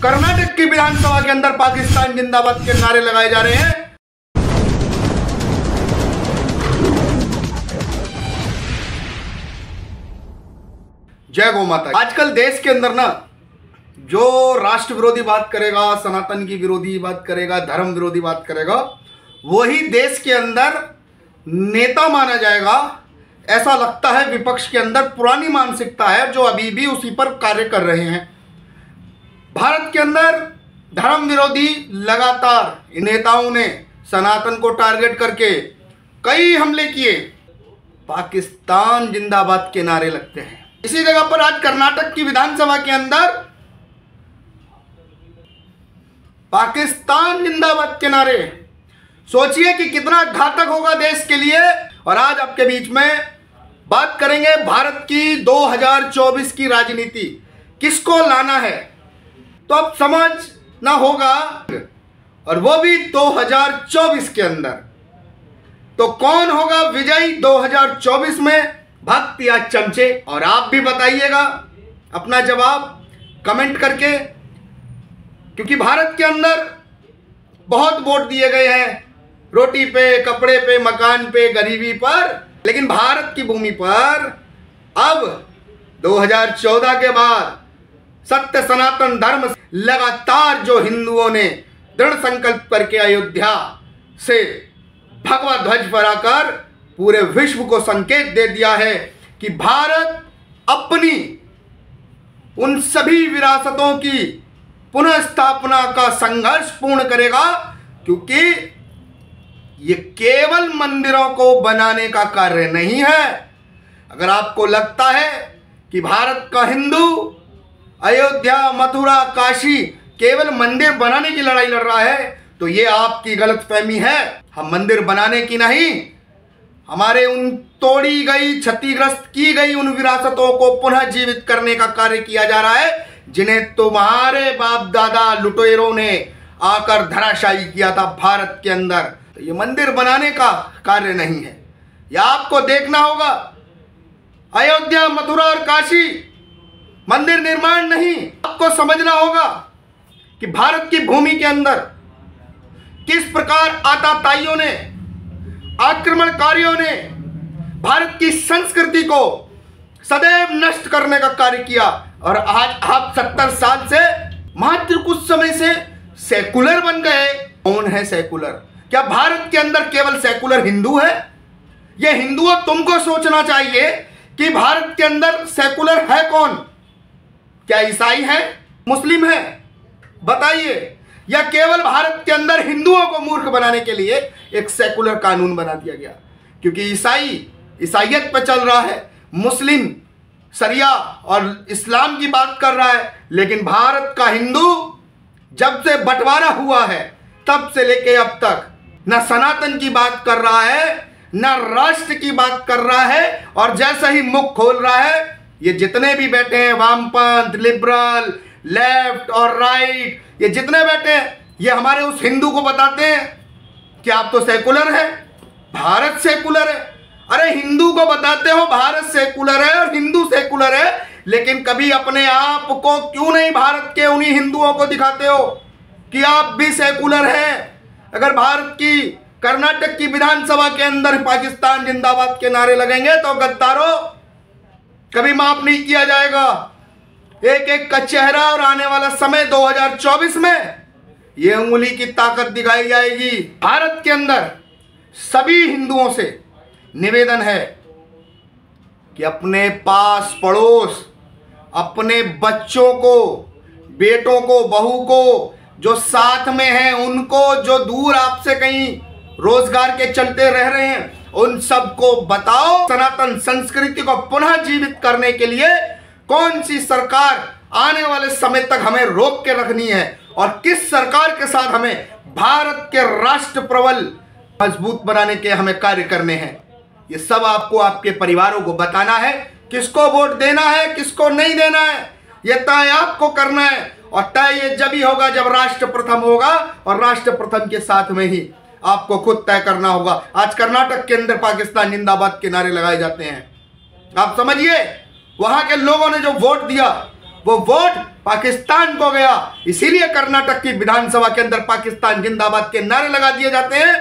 कर्नाटक की विधानसभा के अंदर पाकिस्तान जिंदाबाद के नारे लगाए जा रहे हैं। जय गौ माता। आजकल देश के अंदर ना जो राष्ट्र विरोधी बात करेगा, सनातन की विरोधी बात करेगा, धर्म विरोधी बात करेगा, वही देश के अंदर नेता माना जाएगा। ऐसा लगता है विपक्ष के अंदर पुरानी मानसिकता है जो अभी भी उसी पर कार्य कर रहे हैं। भारत के अंदर धर्म विरोधी लगातार नेताओं ने सनातन को टारगेट करके कई हमले किए। पाकिस्तान जिंदाबाद के नारे लगते हैं। इसी जगह पर आज कर्नाटक की विधानसभा के अंदर पाकिस्तान जिंदाबाद के नारे, सोचिए कि कितना घातक होगा देश के लिए। और आज आपके बीच में बात करेंगे भारत की 2024 की राजनीति, किसको लाना है। तो अब समझना होगा, और वो भी 2024 के अंदर। तो कौन होगा विजयी 2024 में, भक्त या चमचे? और आप भी बताइएगा अपना जवाब कमेंट करके, क्योंकि भारत के अंदर बहुत वोट दिए गए हैं रोटी पे, कपड़े पे, मकान पे, गरीबी पर, लेकिन भारत की भूमि पर अब 2014 के बाद सत्य सनातन धर्म लगातार जो हिंदुओं ने दृढ़ संकल्प करके अयोध्या से भगवा ध्वज फहराकर पूरे विश्व को संकेत दे दिया है कि भारत अपनी उन सभी विरासतों की पुनः स्थापना का संघर्ष पूर्ण करेगा, क्योंकि ये केवल मंदिरों को बनाने का कार्य नहीं है। अगर आपको लगता है कि भारत का हिंदू अयोध्या, मथुरा, काशी केवल मंदिर बनाने की लड़ाई लड़ रहा है, तो ये आपकी गलतफहमी है। हम मंदिर बनाने की नहीं, हमारे उन तोड़ी गई, क्षतिग्रस्त की गई उन विरासतों को पुनः जीवित करने का कार्य किया जा रहा है, जिन्हें तुम्हारे बाप दादा लुटेरों ने आकर धराशायी किया था भारत के अंदर। तो ये मंदिर बनाने का कार्य नहीं है। यह आपको देखना होगा, अयोध्या, मथुरा और काशी मंदिर निर्माण नहीं। आपको समझना होगा कि भारत की भूमि के अंदर किस प्रकार आतताइयों ने, आक्रमणकारियों ने भारत की संस्कृति को सदैव नष्ट करने का कार्य किया। और आज आप 70 साल से, मात्र कुछ समय से सेकुलर बन गए। कौन है सेकुलर? क्या भारत के अंदर केवल सेकुलर हिंदू है? ये हिंदुओं तुमको सोचना चाहिए कि भारत के अंदर सेकुलर है कौन? क्या ईसाई है, मुस्लिम है? बताइए। या केवल भारत के अंदर हिंदुओं को मूर्ख बनाने के लिए एक सेकुलर कानून बना दिया गया? क्योंकि ईसाइयत पर चल रहा है, मुस्लिम शरिया और इस्लाम की बात कर रहा है, लेकिन भारत का हिंदू जब से बंटवारा हुआ है तब से लेके अब तक न सनातन की बात कर रहा है, न राष्ट्र की बात कर रहा है। और जैसा ही मुख खोल रहा है, ये जितने भी बैठे हैं, वामपंथ, लिबरल, लेफ्ट और राइट, ये जितने बैठे हैं, ये हमारे उस हिंदू को बताते हैं कि आप तो सेकुलर है, भारत सेकुलर है। अरे हिंदू को बताते हो भारत सेकुलर है और हिंदू सेकुलर है, लेकिन कभी अपने आप को क्यों नहीं भारत के उन्हीं हिंदुओं को दिखाते हो कि आप भी सेकुलर हैं? अगर भारत की कर्नाटक की विधानसभा के अंदर पाकिस्तान जिंदाबाद के नारे लगेंगे तो गद्दारों, कभी माफ नहीं किया जाएगा। एक एक का चेहरा और आने वाला समय 2024 में ये उंगली की ताकत दिखाई जाएगी। भारत के अंदर सभी हिंदुओं से निवेदन है कि अपने पास पड़ोस, अपने बच्चों को, बेटों को, बहू को जो साथ में हैं, उनको जो दूर आपसे कहीं रोजगार के चलते रह रहे हैं, उन सबको बताओ सनातन संस्कृति को पुनः जीवित करने के लिए कौन सी सरकार आने वाले समय तक हमें रोक के रखनी है और किस सरकार के साथ हमें भारत के राष्ट्र प्रबल मजबूत बनाने के हमें कार्य करने हैं। ये सब आपको, आपके परिवारों को बताना है। किसको वोट देना है, किसको नहीं देना है, ये तय आपको करना है। और तय ये जब ही होगा जब राष्ट्र प्रथम होगा, और राष्ट्र प्रथम के साथ में ही आपको खुद तय करना होगा। आज कर्नाटक के अंदर पाकिस्तान जिंदाबाद के नारे लगाए जाते हैं। आप समझिए, वहां के लोगों ने जो वोट दिया, वो वोट पाकिस्तान को गया। इसीलिए कर्नाटक की विधानसभा के अंदर पाकिस्तान जिंदाबाद के नारे लगा दिए जाते हैं।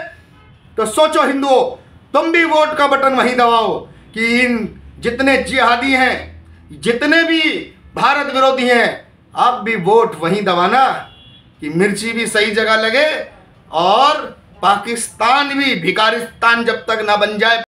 तो सोचो हिंदुओं, तुम भी वोट का बटन वहीं दबाओ कि इन जितने जिहादी हैं, जितने भी भारत विरोधी हैं, आप भी वोट वहीं दबाना कि मिर्ची भी सही जगह लगे और पाकिस्तान भी भिखारिस्तान जब तक ना बन जाए।